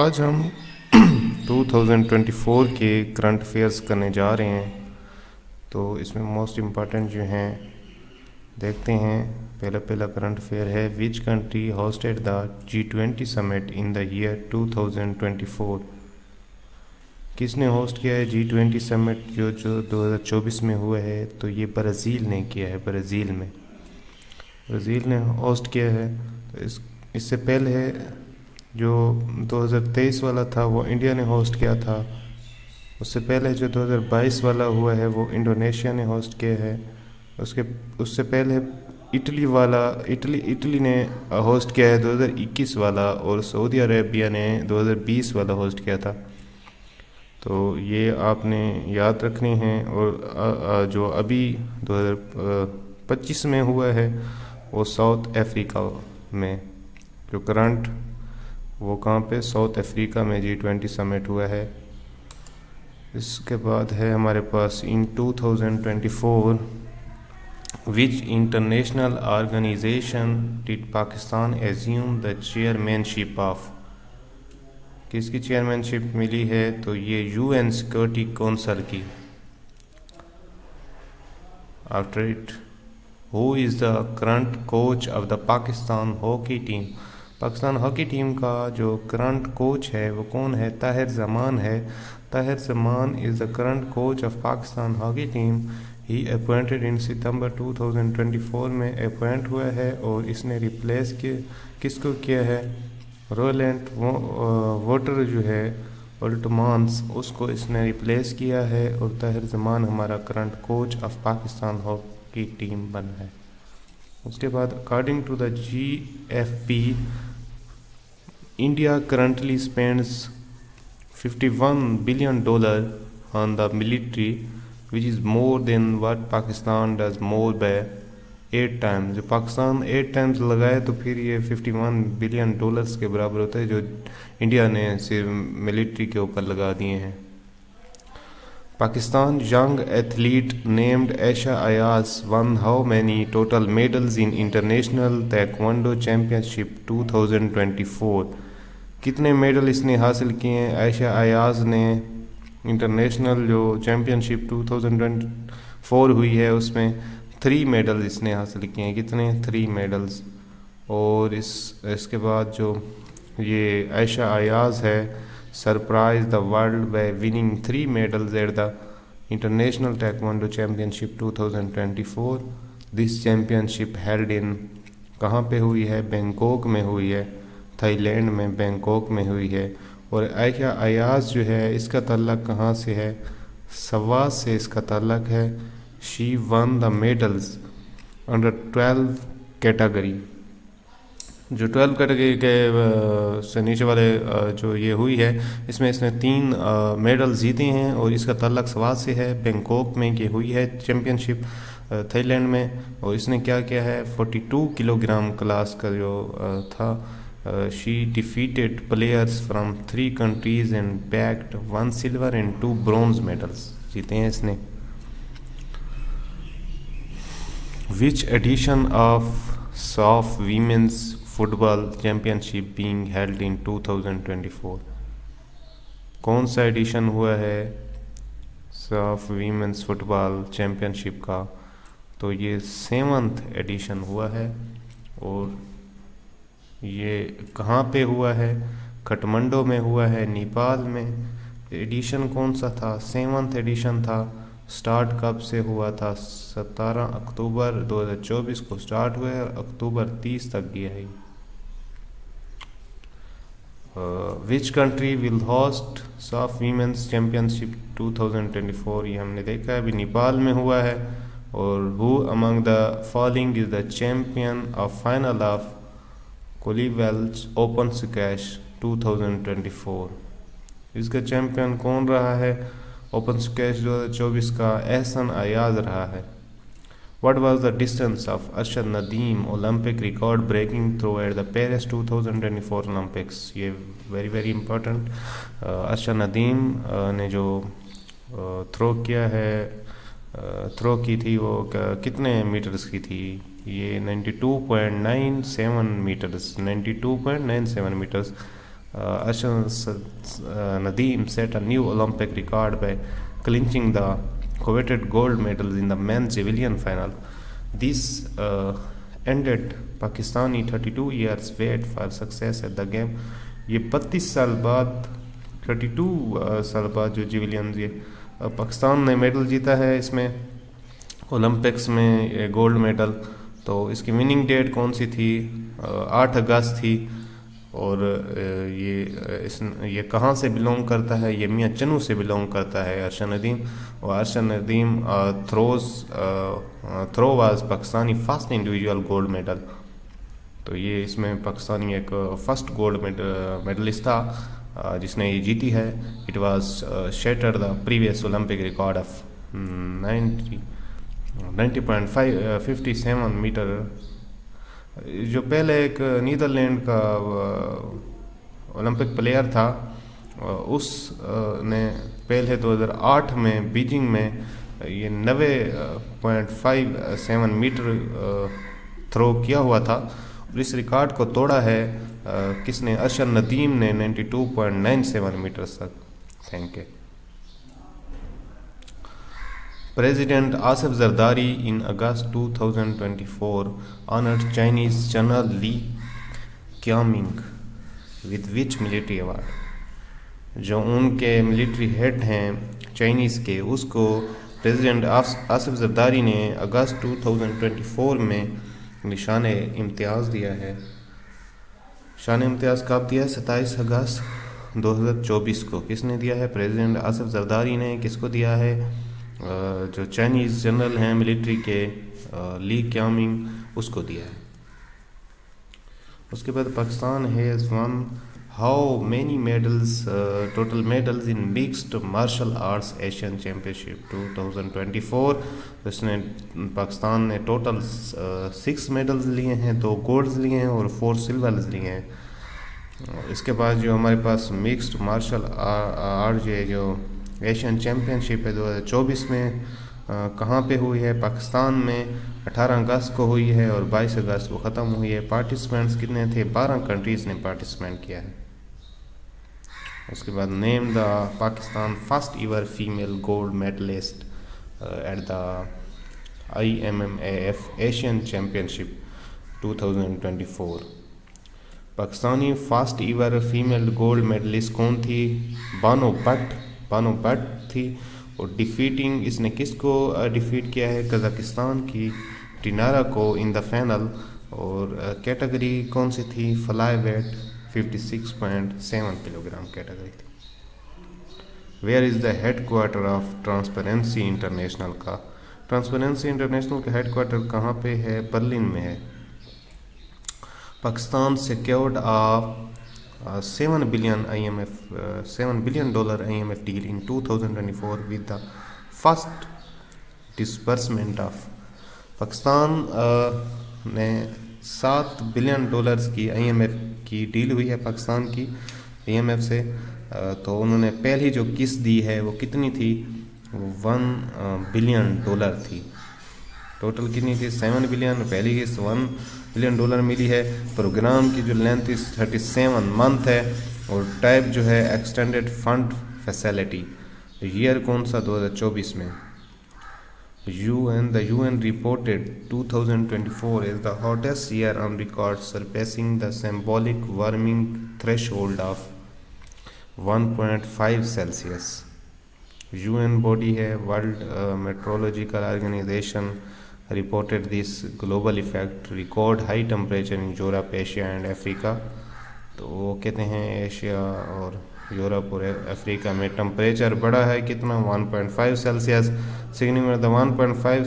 आज हम 2024 के करंट अफेयर्स करने जा रहे हैं। तो इसमें मोस्ट इम्पॉर्टेंट जो हैं देखते हैं। पहला करंट अफेयर है, which country hosted the G20 summit in the year 2024। किसने होस्ट किया है G20 समिट जो 2024 में हुआ है? तो ये ब्राज़ील ने किया है। ब्राज़ील ने होस्ट किया है। तो इससे पहले है जो 2023 वाला था वो इंडिया ने होस्ट किया था। उससे पहले जो 2022 वाला हुआ है वो इंडोनेशिया ने होस्ट किया है। उससे पहले इटली ने होस्ट किया है 2021 वाला, और सऊदी अरेबिया ने 2020 वाला होस्ट किया था। तो ये आपने याद रखने हैं। और जो अभी 2025 में हुआ है वो साउथ अफ्रीका में, जो करंट वो कहाँ पे, साउथ अफ्रीका में G20 समिट हुआ है। इसके बाद है हमारे पास, in 2024 which international organisation did Pakistan assume the chairmanship of. किसकी चेयरमैनशिप मिली है? तो ये UN सिक्योरिटी काउंसिल की। After it, who is the current coach of the Pakistan hockey team. Pakistan hockey team का जो करंट कोच है वो कौन है? ताहिर ज़मान है। Tahir Zaman is the current coach of Pakistan hockey team. He appointed in September 2024 में अपॉइंट हुआ है, और इसने रिप्लेस किसको किया है? रोलेंट वोटर जो है ओल्टमांस, उसको इसने रिप्लेस किया है। और ताहिर ज़मान हमारा current coach of Pakistan hockey team बना है। उसके बाद, according to the GFP, India currently spends $51 billion on the military, which is more than what Pakistan does, more by 8 times। जो पाकिस्तान 8 टाइम्स लगाए तो फिर ये $51 बिलियन के बराबर होता है जो इंडिया ने सिर्फ मिलिट्री के ऊपर लगा दिए हैं। Pakistan young athlete named Aisha Ayaz won how many total medals in International Taekwondo Championship 2024। कितने मेडल इसने हासिल किए हैं? आयशा अयाज ने इंटरनेशनल जो चैम्पियनशिप 2024 हुई है उसमें 3 मेडल इसने हासिल किए हैं। कितने? 3 मेडल्स। और इसके बाद जो ये आयशा अयाज है, surprise the world by winning 3 medals at the international taekwondo championship 2024। This championship held in, कहाँ पे हुई है? बैंकॉक में हुई है, थाईलैंड में बैंकॉक में हुई है। और आयशा अयाज जो है इसका ताल्लुक़ कहाँ से है? सवात से इसका ताल्लुक़ है। She one the medals under 12 category. जो 12 कैटेगरी के से नीचे वाले जो ये हुई है, इसमें इसने 3 मेडल जीते हैं, और इसका ताल्लुक़ सवात से है। बैंकॉक में ये हुई है चैम्पियनशिप, थाईलैंड में। और इसने क्या किया है? 42 किलोग्राम क्लास का जो था, she defeated players from 3 countries and bagged 1 silver and 2 bronze medals। जीते हैं इसने। Which edition of SAF Women's Football Championship being held in 2024? कौन सा एडिशन हुआ है SAF Women's Football Championship का? तो ये 7th एडिशन हुआ है। और ये कहाँ पे हुआ है? काठमांडू में हुआ है, नेपाल में। एडिशन कौन सा था? 7th एडिशन था। स्टार्ट कब से हुआ था? 17 अक्टूबर 2024 को स्टार्ट हुआ है, और अक्टूबर 30 तक गया है। Which country will host SAF women's championship 2024? ये हमने देखा है, अभी नेपाल में हुआ है। और who among the following is the champion of final of कोलीवेल्स ओपन स्क्वैश 2024? इसका चैंपियन कौन रहा है ओपन स्क्वैश 2024 का? एहसन अयाज रहा है। What was the distance of Arshad Nadeem Olympic record breaking throw at the Paris 2024 Olympics? ये वेरी इंपॉर्टेंट। अरशद नदीम ने जो थ्रो किया है, थ्रो की थी वो कितने मीटर्स की थी? ये 92.97 metres Arshad Nadeem set a new Olympic record by clinching the coveted gold medals in the men's javelin final. This ended Pakistani 32 years wait for success at the game. ये 32 साल बाद 32 साल बाद जो जेवलियन ये पाकिस्तान ने मेडल जीता है इसमें ओलंपिक्स में गोल्ड मेडल। तो इसकी विनिंग डेट कौन सी थी? 8 अगस्त थी। और ये कहाँ से बिलोंग करता है? ये मियाँ चन्नू से बिलोंग करता है अरशद नदीम। और Arshad Nadeem throw was Pakistani first individual gold medal. तो ये इसमें पाकिस्तानी एक फर्स्ट गोल्ड मेडलिस्ट था जिसने ये जीती है। It was shatter the previous Olympic record of 90.57 metre. जो पहले एक नीदरलैंड का ओलंपिक प्लेयर था उस ने पहले 2008 में बीजिंग में ये 90.57 मीटर थ्रो किया हुआ था। और इस रिकॉर्ड को तोड़ा है किसने? अरशद नदीम ने 92.97 मीटर तक। Thank you. President Asif Zardari in August 2024 honored Chinese General Li Qiangming with which military award? जो उनके मिलिट्री हेड हैं चाइनीज़ के, उसको प्रेसिडेंट आसिफ जरदारी ने अगस्त 2024 में निशान इम्तियाज़ दिया है। शान इम्तियाज़ कब दिया? 27 अगस्त 2024 को। किसने दिया है? प्रेसिडेंट आसिफ जरदारी ने। किसको दिया है? जो चाइनीज़ जनरल हैं मिलिट्री के ली क्यामिंग, उसको दिया है। उसके बाद Pakistan has won how many medals total medals in mixed martial arts Asian championship 2024। इसने पाकिस्तान ने टोटल 6 मेडल्स लिए हैं, 2 गोल्ड्स लिए हैं और 4 सिल्वर्स लिए हैं। इसके बाद जो हमारे पास मिक्स्ड मार्शल आर्ट जो एशियन चैम्पियनशिप है 2024 में कहाँ पे हुई है? पाकिस्तान में 18 अगस्त को हुई है और 22 अगस्त को ख़त्म हुई है। पार्टिसिपेंट्स कितने थे? 12 कंट्रीज़ ने पार्टिसिपेंट किया है। उसके बाद name the Pakistan first ever female gold medallist at the IMMAF Asian championship 2024। Pakistani first ever female gold medallist कौन थी? बानो भट्ट थी। और डिफीटिंग इसने किसको डिफीट किया है? कज़ाकिस्तान की टिनारा को इन द फाइनल। और कैटेगरी कौन सी थी? फ्लाई वेट 56.7 किलोग्राम कैटेगरी थी। Where is the headquarter of transparency international का? ट्रांसपेरेंसी इंटरनेशनल का हेड क्वार्टर कहाँ पे है? बर्लिन में है। Pakistan secured of $7 billion IMF deal in 2024 with the first disbursement of Pakistan ने $7 billion की IMF की डील हुई है पाकिस्तान की IMF से। तो उन्होंने पहली जो किस्त दी है वो कितनी थी? $1 billion थी। टोटल कितनी थी? 7 बिलियन। पहली किस्त $1 बिलियन मिली है। प्रोग्राम की जो लेंथ 37 मंथ है और टाइप जो है एक्सटेंडेड फंड फैसिलिटी। ईयर कौन सा? 2024 में। The UN reported 2024 is the hottest year on record, surpassing the symbolic warming threshold of 1.5 Celsius। UN body है world meteorological organisation reported this global effect record high temperature in Europe, Asia and Africa। तो वो कहते हैं Asia और Europe और Africa में temperature बढ़ा है कितना? 1.5 Celsius. Significant the 1.5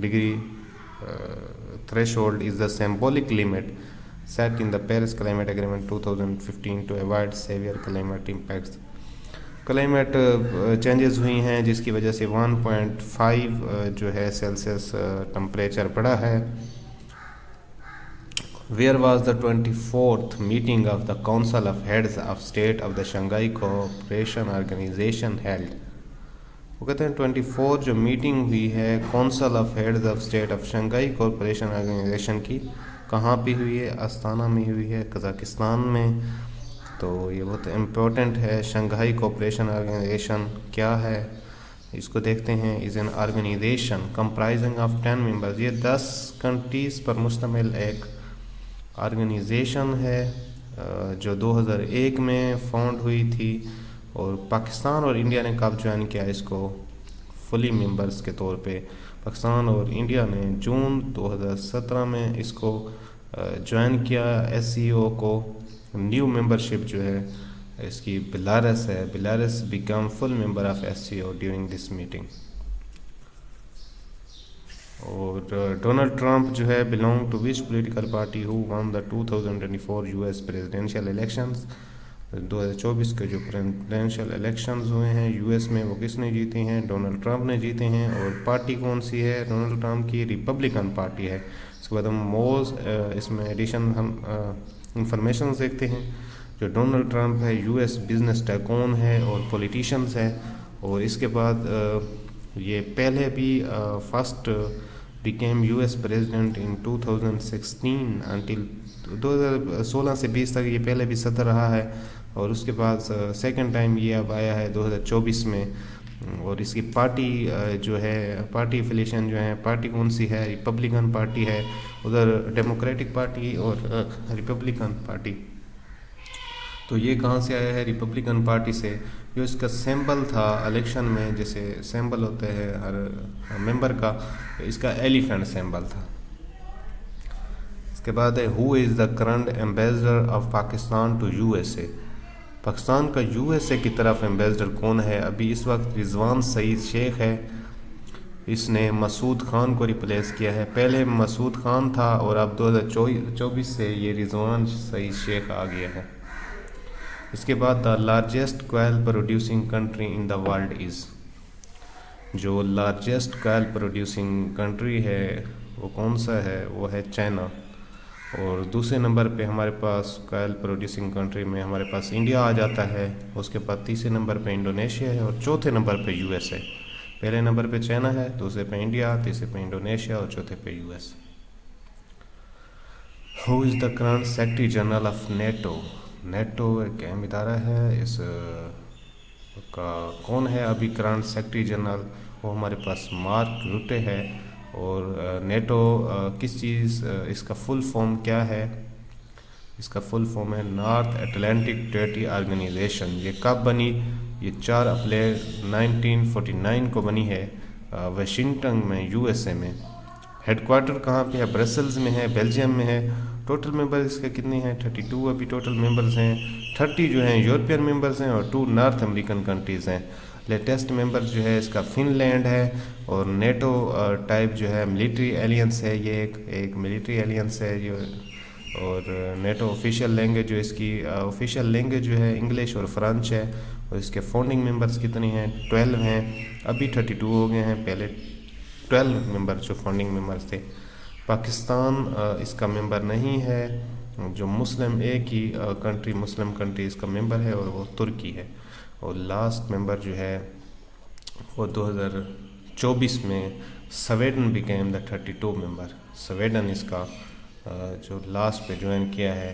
degree threshold is the symbolic limit set in the Paris Climate Agreement 2015 to avoid severe climate impacts। Climate changes हुई हैं जिसकी वजह से 1.5 जो है सेल्सियस टेम्परेचर बढ़ा है। Where was the 24th meeting of the council of heads of state of the Shanghai cooperation organisation held. वो कहते हैं 24 जो मीटिंग हुई है council of heads of state of Shanghai cooperation organisation की, कहाँ पे हुई है? अस्ताना में हुई है, कज़ाकिस्तान में। तो ये बहुत इम्पोर्टेंट है। शंघाई कोऑपरेशन ऑर्गेनाइजेशन क्या है इसको देखते हैं। Is an organisation comprising of 10 members. ये 10 कंट्रीज़ पर मुश्तमिल एक ऑर्गेनाइजेशन है जो 2001 में फाउंड हुई थी, और पाकिस्तान और इंडिया ने कब ज्वाइन किया इसको फुली मेंबर्स के तौर पे। पाकिस्तान और इंडिया ने जून 2017 में इसको ज्वाइन किया। SCO को न्यू मेंबरशिप जो है इसकी बेलारस है। Belarus become full member of SCO during this meeting. और डोनाल्ड ट्रंप जो है belong to which political party who won the 2024 US presidential elections. 2024 के जो प्रेसिडेंशियल इलेक्शंस हुए हैं US में वो किसने जीते हैं? डोनाल्ड ट्रंप ने जीते हैं। और पार्टी कौन सी है? डोनाल्ड ट्रंप की रिपब्लिकन पार्टी है। इसके बाद हम मोस्ट इसमें एडिशन हम इंफॉर्मेशन देखते हैं। जो डोनाल्ड ट्रंप है US बिजनेस टाइकून है और पॉलिटिशियंस है। और इसके बाद ये पहले भी first became US president in 2016 until 2016 से 20 तक ये पहले भी सदर रहा है। और उसके बाद सेकंड टाइम ये अब आया है 2024 में। और इसकी पार्टी जो है पार्टी एफिलिएशन जो है पार्टी कौन सी है? रिपब्लिकन पार्टी है। उधर डेमोक्रेटिक पार्टी और रिपब्लिकन पार्टी। तो ये कहाँ से आया है? रिपब्लिकन पार्टी से। जो इसका सिंबल था इलेक्शन में, जैसे सिंबल होते हैं हर मेंबर का, इसका एलिफेंट सिंबल था। इसके बाद है who is the current ambassador of Pakistan to USA। Pakistan का USA की तरफ एम्बेसडर कौन है? अभी इस वक्त रिजवान सईद शेख है। इसने मसूद खान को रिप्लेस किया है। पहले मसूद खान था और अब 2024 से ये रिजवान सईद शेख आ गया है। इसके बाद the largest coal producing country in the world is. जो लार्जेस्ट कोयल प्रोड्यूसिंग कंट्री है वो कौन सा है? वो है चाइना। और दूसरे नंबर पे हमारे पास कोयल प्रोड्यूसिंग कंट्री में हमारे पास इंडिया आ जाता है। उसके बाद तीसरे नंबर पे इंडोनेशिया है और चौथे नंबर पे US है। पहले नंबर पे चाइना है, दूसरे पे इंडिया, तीसरे पे इंडोनेशिया और चौथे पे US। Who is the current secretary general of NATO. NATO एक अहम इदारा है। इस का कौन है अभी करंट सेक्रेटरी जनरल? वो हमारे पास मार्क रुटे है। और नेटो किस चीज़ इसका फुल फॉर्म क्या है? इसका फुल फॉर्म है नॉर्थ अटलांटिक ट्रेटी ऑर्गेनाइजेशन। ये कब बनी? ये 4 अप्रैल 1949 को बनी है वाशिंगटन में USA में। हेडक्वार्टर कहाँ पे है? ब्रसल्स में है, बेल्जियम में है। टोटल मेंबर इसके कितने हैं? 32 अभी टोटल मेंबर्स हैं। 30 जो हैं यूरोपियन मेंबर्स हैं और 2 नॉर्थ अमेरिकन कंट्रीज़ हैं। लेटेस्ट मेंबर जो है इसका फिनलैंड है। और नेटो टाइप जो है मिलिट्री एलियंस है। ये एक मिलिट्री एलियंस है जो। और नेटो ऑफिशियल लैंग्वेज जो इसकी ऑफिशियल लैंग्वेज जो है इंग्लिश और फ्रेंच है। और इसके फाउंडिंग मेंबर्स कितने हैं? 12 हैं। अभी 32 हो गए हैं, पहले 12 मेंबर जो फाउंडिंग मेंबर्स थे। पाकिस्तान इसका मेंबर नहीं है। जो मुस्लिम एक ही कंट्री मुस्लिम कंट्री इसका मेंबर है और वो तुर्की है। और लास्ट मेंबर जो है वो 2024 में Sweden became the 32 member. Sweden इसका जो लास्ट पे ज्वाइन किया है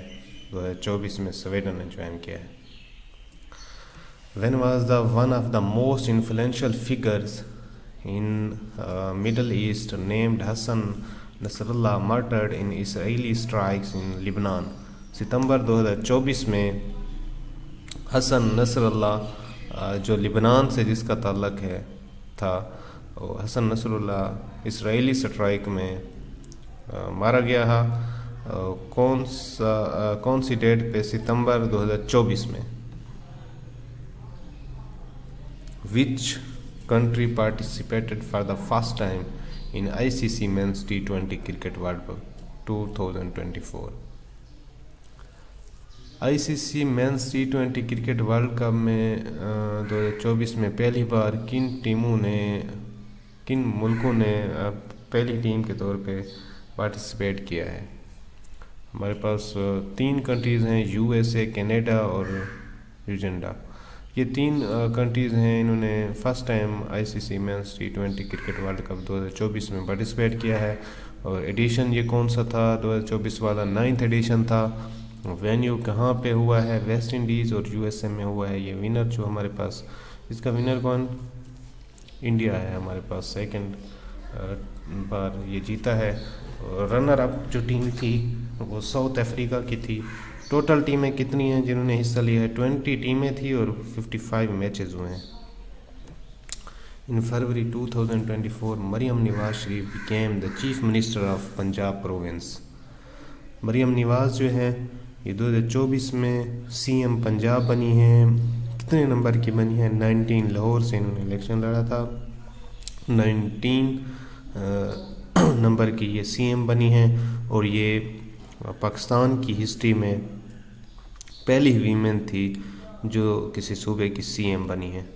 2024 में स्वीडन ने ज्वाइन किया है। When was the one of the most influential figures in Middle East named Hassan Nasrallah murdered in Israeli strikes in Lebanon? सितंबर 2024 में हसन नसरल्ला जो लिबनान से जिसका ताल्लुक़ है था, हसन नसरल्ला इसराइली स्ट्राइक में मारा गया था। कौन सी डेट पे? सितंबर 2024 में। Which country participated for the first time in ICC Men's T20 Cricket World Cup 2024? ICC Men's T20 cricket world cup में 2024 में पहली बार किन मुल्कों ने पहली टीम के तौर पे पार्टिसिपेट किया है? हमारे पास 3 कंट्रीज़ हैं, USA, कनाडा और यूगांडा। ये 3 कंट्रीज़ हैं, इन्होंने first time ICC men's T20 cricket world cup 2024 में पार्टिसिपेट किया है। और एडिशन ये कौन सा था? 2024 वाला 9th एडिशन था। वेन्यू कहाँ पे हुआ है, वेस्ट इंडीज़ और यूएसए में हुआ है। ये विनर जो हमारे पास, इसका विनर कौन, इंडिया है हमारे पास, सेकंड बार ये जीता है। रनर अप जो टीम थी वो साउथ अफ्रीका की थी। टोटल टीमें कितनी हैं जिन्होंने हिस्सा लिया है, 20 टीमें थी और 55 मैचेस हुए हैं। In February 2024 Maryam Nawaz Sharif became the chief minister of Punjab province. Maryam Nawaz जो है ये 2024 में सीएम पंजाब बनी हैं। कितने नंबर की बनी है, 19। लाहौर से इन्होंने इलेक्शन लड़ा था, 19 नंबर की ये सीएम बनी हैं। और ये पाकिस्तान की हिस्ट्री में पहली वीमेन थी जो किसी सूबे की सीएम बनी है।